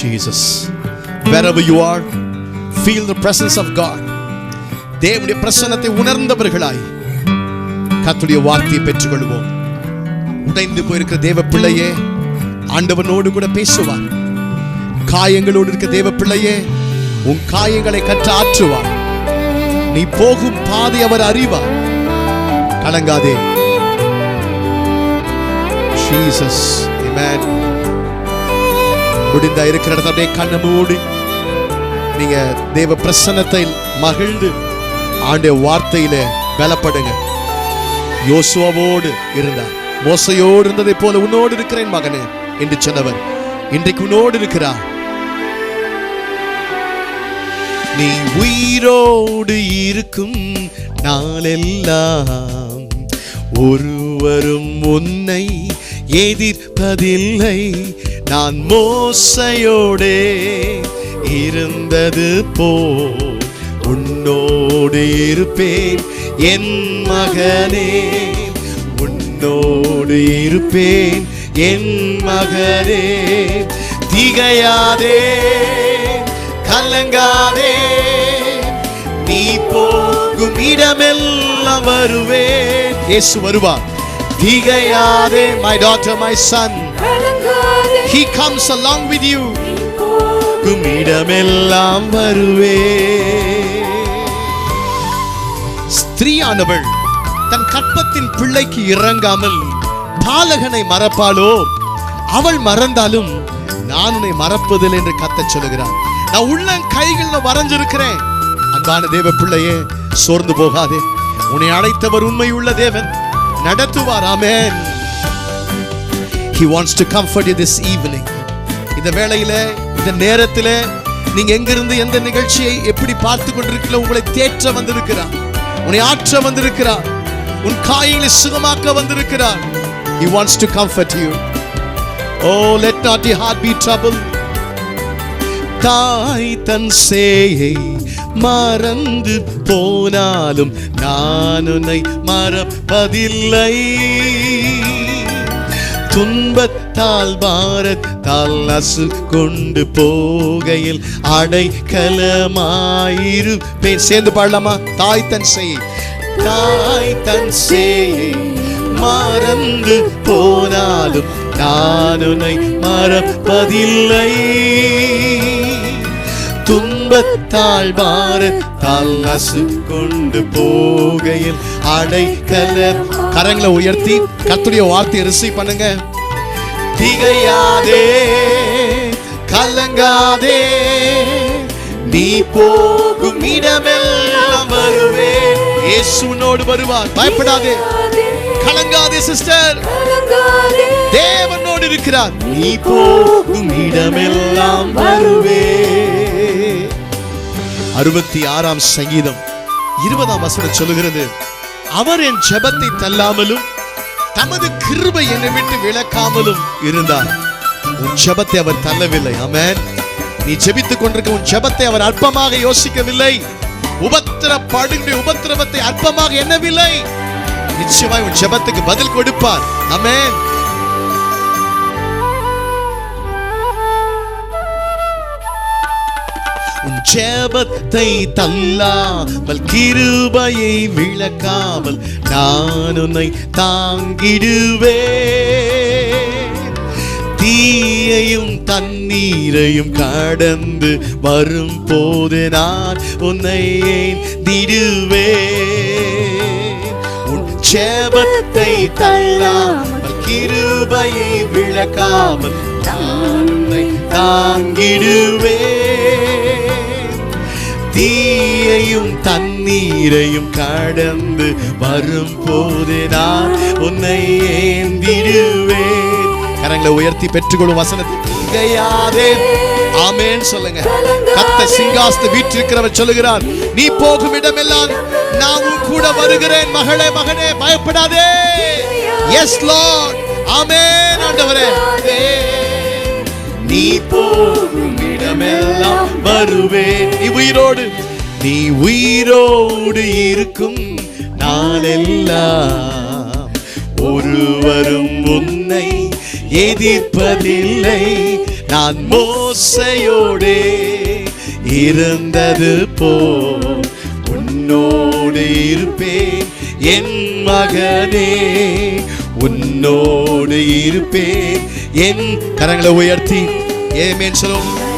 Jesus. Wherever you are, feel the presence of God. தேவனுடைய பிரசன்னத்தை உணர்ந்தவர்களாய் கர்த்தருடைய வார்த்தையை பெற்றுக்கொள்வோம். உடைந்து போயிருக்கிற தேவ பிள்ளையே, ஆண்டவனோடு கூட பேசுவார். காயங்களோடு இருக்க தேவ பிள்ளையே, உன் காயங்களை கற்று ஆற்றுவார். நீ போகும் பாதை அவர் அறிவார். கலங்காதே. Jesus, amen. முடிந்தா இருக்கிற இடத்துல அப்படியே கண்ணை மூடி நீங்க தேவ பிரசன்னத்தை மகிழ்ந்து ஆண்டவருடைய வார்த்தையிலே பலப்படுங்க. யோசுவாவோடு இருந்தார், மோசையோடு இருந்ததை போல உன்னோடு இருக்கிறேன் மகனே என்று சொன்னவர் இன்றைக்கு உன்னோடு இருக்கிறார். நீ உயிரோடு இருக்கும் நாளெல்லாம் ஒருவரும் உன்னை எதிர்ப்பதில்லை. நான் மோசையோடே இருந்தது போல் உன்னோடு இருப்பேன் என் மகனே, உன்னோடு இருப்பேன் என் மகனே. திகையாதே, கலங்காதே, நீ போகும் இடமெல்லாம் வருவேன். இயேசு வருவார். திகையாதே, my daughter, my son, he comes along with you. போகும் இடமெல்லாம் வருவேன். ஸ்திரீயானவள் தன் கற்பத்தின் பிள்ளைக்கு இறங்காமல் பாலகனை மறப்பாளோ? அவள் மறந்தாலும் நான் உன்னை மறப்பதில்லை என்று கர்த்தர் சொல்லுகிறார். நான் உள்ள கைகள்ல வரைஞ்சிருக்கிறேன். அன்பான தேவ பிள்ளையே, சோர்ந்து போகாதே. உன்னை அழைத்தவர் உண்மையுள்ள தேவன், நடத்துவார். ஆமென். He wants to comfort you this evening. இந்த வேளையில, இந்த நேரத்தில நீங்க எங்கிருந்து எந்த நிகழ்ச்சியை எப்படி பார்த்து கொண்டிருக்கீங்களோ, உங்களை தேற்ற வந்திருக்கிறார், உன்னை ஆற்ற வந்திருக்கிறார், உன் காயங்களை சுகமாக்க வந்திருக்கிறார். He wants to comfort you. Oh, let not your heart be troubled. தாய் தன் சேயை மறந்து போனாலும் நான் உன்னை மறப்பதில்லை. துன்பத்தால் பாரத்தால் நசு கொண்டு போகையில் அடைக்கலமாயிருப்பேன். சேர்ந்து பாடலாமா? தாய் தன் சேயை, தாய் தன் சேயை மறந்து போனாலும் நான் உன்னை மறப்பதில்லை. துன்பத்தால் பாரத்தால் நசு கொண்டு போகையில் அடைக்கல. கரங்களை உயர்த்தி கர்த்தருடைய வார்த்தையை ரிசீவ் பண்ணுங்க. திகையாதே, கலங்காதே, நீ போகும் இடமெல்லாம் வருவேன். இயேசுவோடு வருவார். பயப்படாதே, கலங்காதே சிஸ்டர், தேவனோடு இருக்கிறார். நீ போகும் இடமெல்லாம் வருவேன். 66ஆம் சங்கீதம் 20ஆம் வசனம் சொல்லுகிறது, அவர் என் ஜெபத்தை தள்ளாமலும் தமது கிருபை என்னை விட்டு விலக்காமலும் இருந்தார். உன் ஜெபத்தை அவர் தள்ளவில்லை. ஆமென். நீ ஜெபித்துக் கொண்டிருக்க உன் ஜெபத்தை அவர் அற்பமாக யோசிக்கவில்லை. உபத்திரப்படுகிற உபத்திரவத்தை அற்பமாக எண்ணவில்லை. நிச்சயமாய் உன் ஜெபத்துக்கு பதில் கொடுப்பார். ஆமென். உன் ஜெபத்தை தள்ளாமல் கிருபையை விலக்காமல் நான் உன்னை தாங்கிடுவேன். தீயையும் தண்ணீரையும் கடந்து வரும் போது நான் உன்னை ஏந்திடுவேன். உன் ஜெபத்தை தள்ளாமல் கிருபையை விலக்காமல் நான் உன்னை தாங்கிடுவேன். தீயையும் தண்ணீரையும் கடந்து வரும் போது நான் உன்னை ஏந்திடுவேன். கரங்களை உயர்த்தி பெற்றுக்கொள்ளும் வசனத்தை திகையாதே. ஆமென் சொல்லுங்க. கர்த்தர் சிங்காசனத்தை வீற்றிருக்கிறவர் சொல்லுகிறார், நீ போகும் இடமெல்லாம் நான் உன் கூட வருகிறேன். மகளே, மகனே, பயப்படாதே. S Lord. ஆமென் ஆண்டவரே. நீ போகும் இடமெல்லாம் வருவேன். நீ உயிரோடு இருக்கும் நாளெல்லாம் ஒருவரும் உன்னை எதிர்ப்பதில்லை. நான் மோசையோடே இருந்தது போல் உன்னோடு இருப்பேன் என் மகனே, உன்னோடு இருப்பேன் என். கரங்களை உயர்த்தி ஏமேன் சொல்லுவோம்.